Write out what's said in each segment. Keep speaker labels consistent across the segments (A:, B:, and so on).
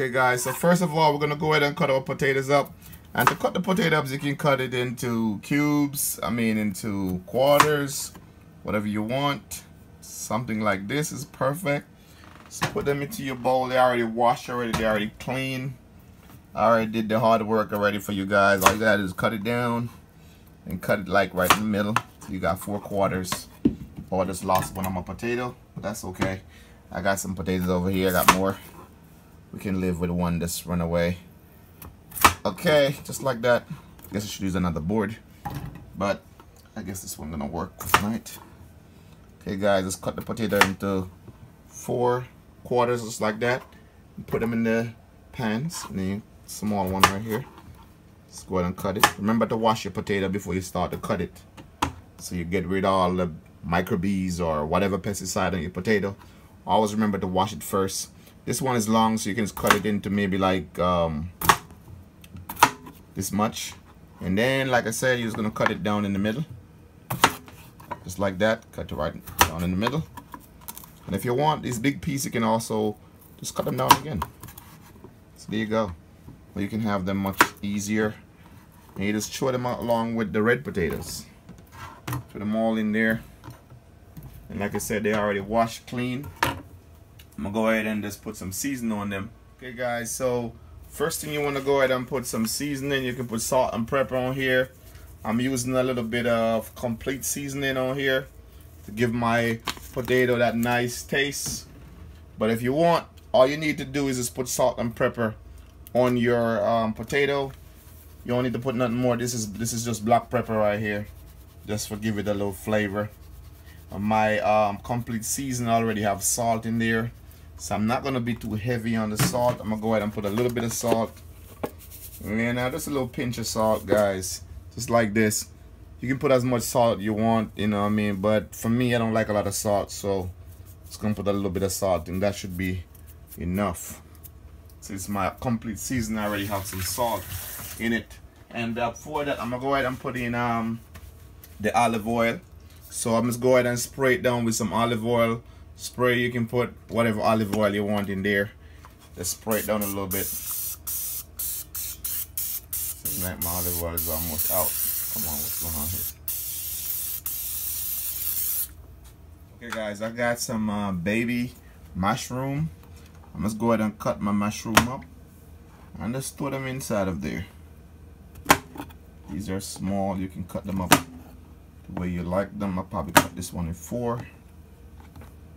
A: Okay guys, so first of all we're gonna go ahead and cut our potatoes up. And to cut the potato up, you can cut it into cubes, into quarters, whatever you want. Something like this is perfect. So put them into your bowl. They already washed already, they already clean. I already did the hard work already for you guys. All you gotta do is cut it down and cut it like right in the middle. So you got 4 quarters. Oh, I just lost one on my potato, but that's okay. I got some potatoes over here, I got more. We can live with one that's run away. Okay, just like that. I guess I should use another board, but I guess this one's gonna work for tonight. Okay guys, let's cut the potato into 4 quarters just like that. And put them in the pans. And then small one right here. Let's go ahead and cut it. Remember to wash your potato before you start to cut it, so you get rid of all the microbes or whatever pesticide on your potato. Always remember to wash it first. This one is long, so you can just cut it into maybe like this much, and then like I said, you're just gonna cut it down in the middle, just like that. Cut it right down in the middle. And if you want these big pieces, you can also just cut them down again. So there you go. Or you can have them much easier, and you just throw them out along with the red potatoes. Put them all in there, and like I said, they already washed clean. I'm gonna go ahead and just put some seasoning on them. Okay guys, so first thing you want to go ahead and put some seasoning. You can put salt and pepper on here. I'm using a little bit of complete seasoning on here to give my potato that nice taste. But if you want, all you need to do is just put salt and pepper on your potato. You don't need to put nothing more. This is just black pepper right here, just for give it a little flavor. My complete seasoning already have salt in there, so I'm not gonna be too heavy on the salt. I'm gonna go ahead and put a little bit of salt, and just a little pinch of salt, guys, just like this. You can put as much salt you want, you know what I mean, but for me, I don't like a lot of salt, so just gonna put a little bit of salt, and that should be enough. Since my complete seasoning I already have some salt in it. And for that, I'm gonna go ahead and put in the olive oil. So I'm just go ahead and spray it down with some olive oil spray. You can put whatever olive oil you want in there. Just spray it down a little bit. Seems like my olive oil is almost out. Come on, what's going on here? Okay guys, I got some baby mushroom. I'm just go ahead and cut my mushroom up and just throw them inside of there. These are small, you can cut them up the way you like them. I'll probably cut this one in 4.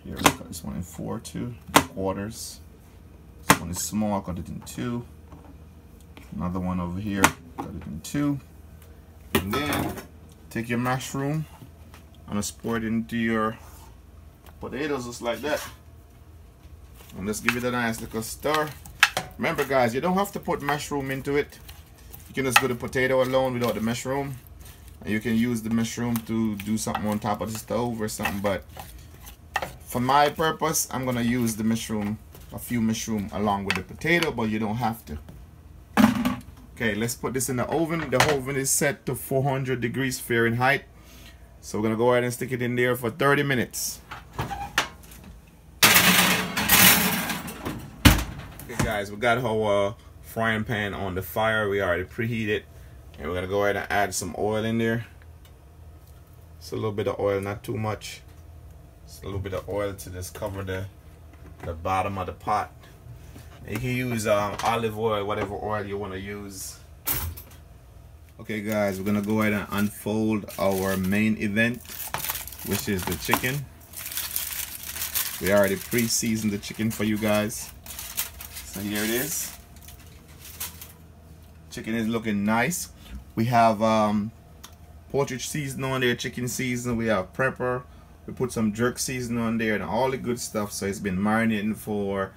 A: Here, we'll cut this one in 4 too, quarters. This one is small, I'll cut it in 2. Another one over here, cut it in 2. And then take your mushroom and just pour it into your potatoes just like that. And let's give it a nice little stir. Remember guys, you don't have to put mushroom into it. You can just do the potato alone without the mushroom. And you can use the mushroom to do something on top of the stove or something. But for my purpose, I'm going to use the mushroom, a few mushroom along with the potato, but you don't have to. Okay, let's put this in the oven. The oven is set to 400 degrees Fahrenheit. So we're going to go ahead and stick it in there for 30 minutes. Guys, we got our frying pan on the fire. We already preheated, and we're gonna go ahead and add some oil in there. Just a little bit of oil, not too much. Just a little bit of oil to just cover the bottom of the pot. And you can use olive oil, whatever oil you want to use. Okay guys, we're gonna go ahead and unfold our main event, which is the chicken. We already pre-seasoned the chicken for you guys. So here it is. Chicken is looking nice. We have poultry seasoning on there, chicken seasoning. We have pepper. We put some jerk seasoning on there and all the good stuff. So it's been marinating for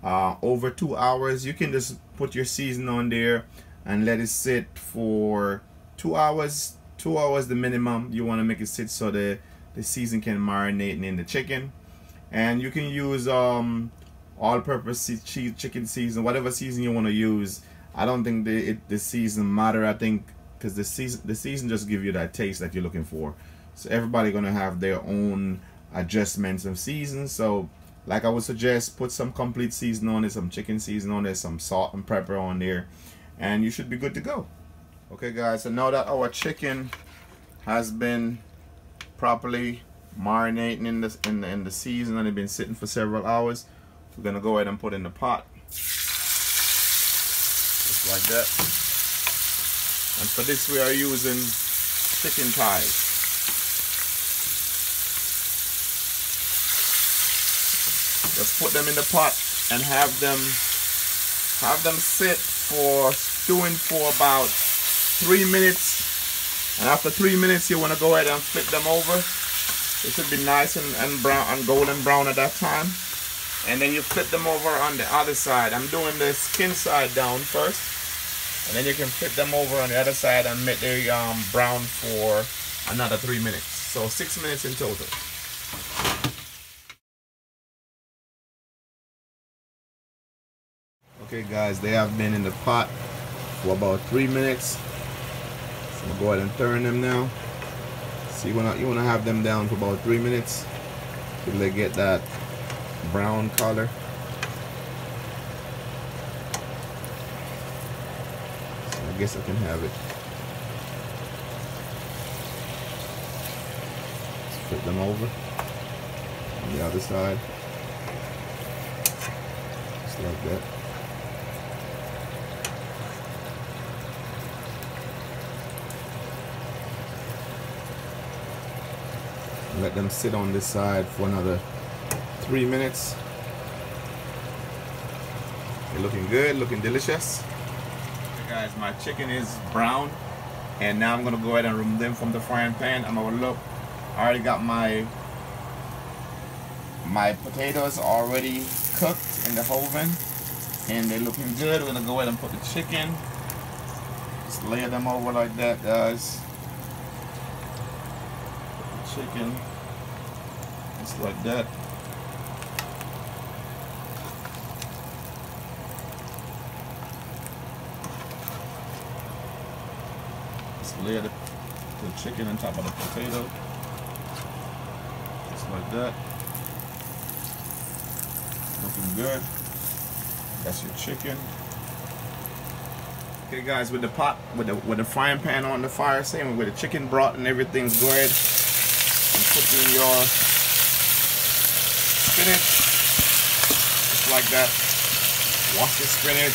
A: over 2 hours. You can just put your seasoning on there and let it sit for 2 hours. 2 hours the minimum. You want to make it sit so the seasoning can marinate in the chicken. And you can use all-purpose chicken season, whatever season you want to use. I don't think the season matter. I think because the season just give you that taste that you're looking for. So everybody gonna have their own adjustments of season. So Like I would suggest, put some complete seasoning on it, some chicken seasoning on there, some salt and pepper on there, and you should be good to go. Okay guys, so now that our chicken has been properly marinating in the seasoning and it's been sitting for several hours, we're gonna go ahead and put it in the pot. Just like that. And for this we are using chicken thighs. Just put them in the pot and have them sit for stewing for about 3 minutes. And after 3 minutes, you want to go ahead and flip them over. They should be nice and brown and golden brown at that time. And then you flip them over on the other side. I'm doing the skin side down first, and then you can flip them over on the other side and make them brown for another 3 minutes. So 6 minutes in total. Okay guys, they have been in the pot for about 3 minutes. So I'll go ahead and turn them now. See, you wanna have them down for about 3 minutes till they get that brown color. So I guess I can have it. Let's flip them over on the other side. Just like that. Let them sit on this side for another 3 minutes. They're looking good, looking delicious. Okay guys, my chicken is brown, and now I'm gonna go ahead and remove them from the frying pan. I'm gonna look. I already got my potatoes already cooked in the oven, and they're looking good. We're gonna go ahead and put the chicken. Just lay them over like that, guys. Chicken, just like that. Just lay the chicken on top of the potato, just like that. Looking good. That's your chicken. Okay guys, with the pot, with the frying pan on the fire, same with the chicken broth and everything's good. Put in your spinach, just like that. Wash your spinach,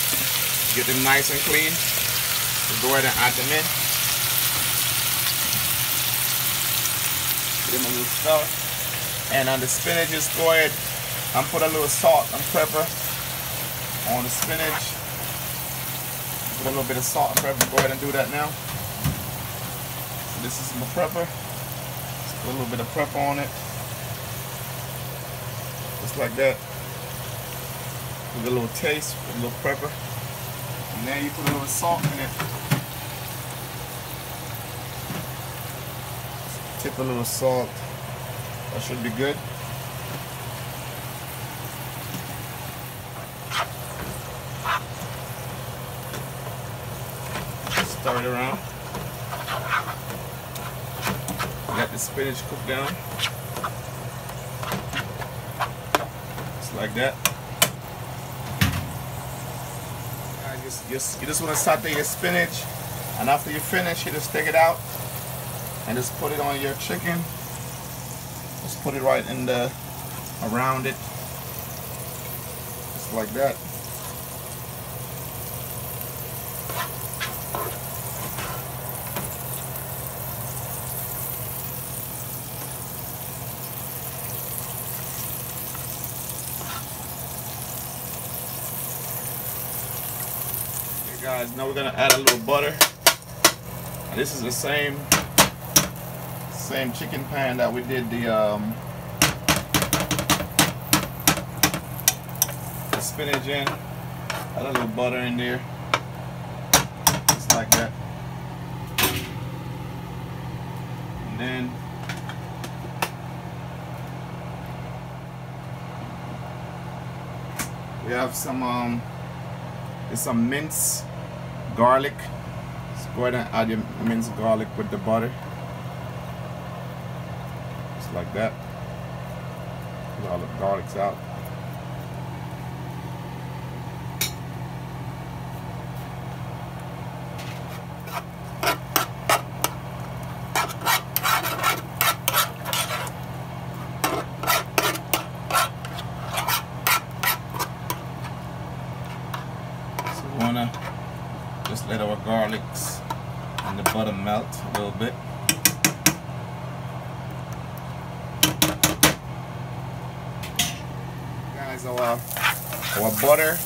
A: get them nice and clean. So go ahead and add them in. Give them a little salt. And on the spinach, just go ahead and put a little salt and pepper on the spinach. Put a little bit of salt and pepper. Go ahead and do that now. So this is my pepper. Put a little bit of pepper on it, just like that. Give it a little taste with a little pepper, and then you put a little salt in it. Tip a little salt. That should be good. Stir it around. Let the spinach cook down, just like that. You just want to saute your spinach, and after you finish, you just take it out and just put it on your chicken. Just put it right in around it, just like that. Guys, now we're gonna add a little butter. And this is the same chicken pan that we did the spinach in. Add a little butter in there, just like that. And then we have some minced garlic. Just go ahead and add your minced garlic with the butter, just like that. Get all the garlics out. We wanna just let our garlics and the butter melt a little bit. Guys, our butter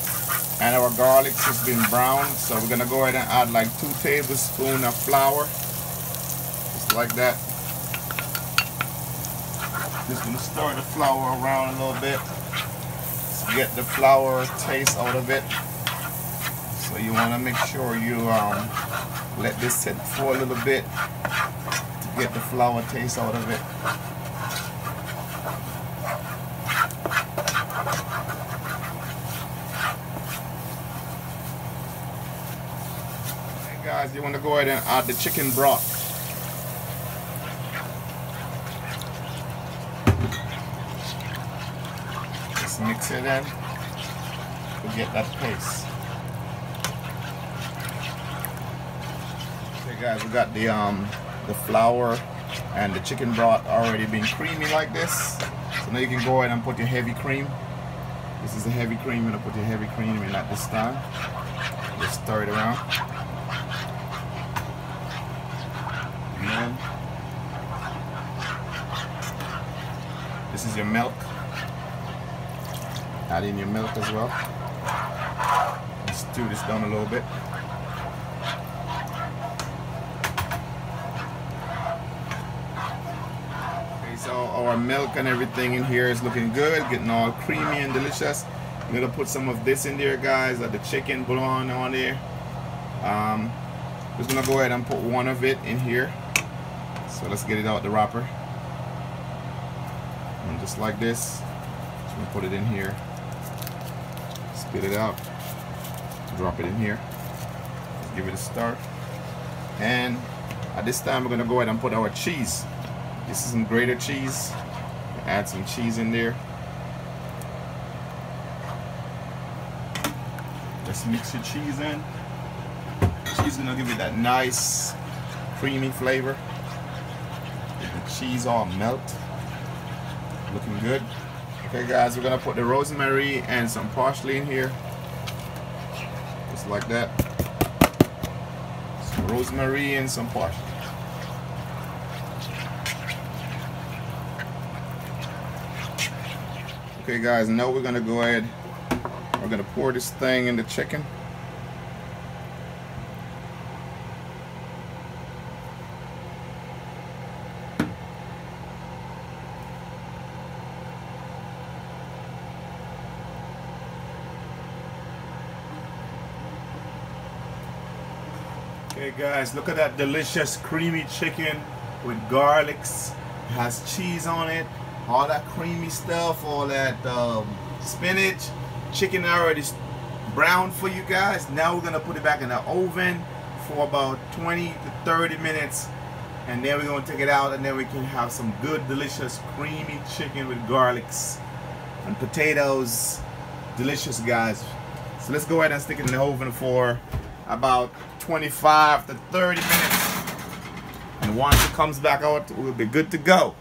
A: and our garlic has been browned, so we're gonna go ahead and add like 2 tablespoons of flour, just like that. Just gonna stir the flour around a little bit to get the flour taste out of it. So you wanna make sure you let this sit for a little bit to get the flour taste out of it. Okay guys, you wanna go ahead and add the chicken broth. Just mix it in to get that paste. Okay guys, we got the flour and the chicken broth already being creamy like this. So now you can go ahead and put your heavy cream. This is a heavy cream. You're gonna put your heavy cream in at this time. Just stir it around. And then this is your milk. Add in your milk as well. Let's stew this down a little bit. So our milk and everything in here is looking good, getting all creamy and delicious. I'm gonna put some of this in there, guys, the chicken bouillon on there. Just gonna go ahead and put one of it in here. So let's get it out the wrapper. And just like this, just gonna put it in here. Spit it out. Drop it in here. Let's give it a stir. And at this time, we're gonna go ahead and put our cheese. This is some grated cheese. Add some cheese in there. Just mix your cheese in. Cheese is gonna give it that nice creamy flavor. Get the cheese all melt. Looking good. Okay guys, we're gonna put the rosemary and some parsley in here. Just like that. Some rosemary and some parsley. Okay guys, now we're gonna go ahead, we're gonna pour this thing in the chicken. Okay guys, look at that delicious creamy chicken with garlics. It has cheese on it. All that creamy stuff, all that spinach, chicken already browned for you guys. Now we're gonna put it back in the oven for about 20 to 30 minutes, and then we're gonna take it out, and then we can have some good, delicious, creamy chicken with garlics and potatoes. Delicious, guys. So let's go ahead and stick it in the oven for about 25 to 30 minutes, and once it comes back out, we'll be good to go.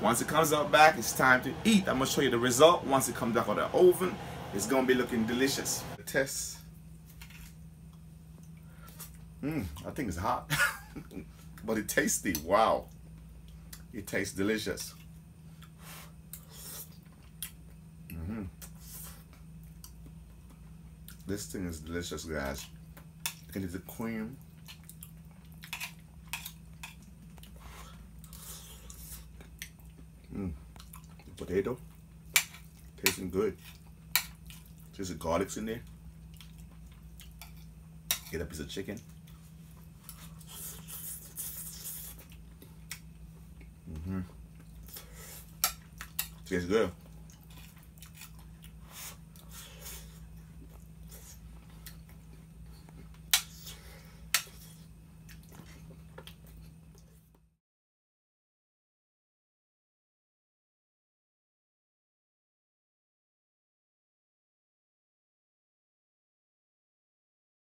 A: Once it comes out back, it's time to eat. I'm gonna show you the result. Once it comes back out of the oven, it's gonna be looking delicious. The test. I think it's hot, but it's tasty. Wow, it tastes delicious. This thing is delicious, guys. Look at the cream. The potato, tasting good. There's the garlics in there. Get a piece of chicken. Tastes good.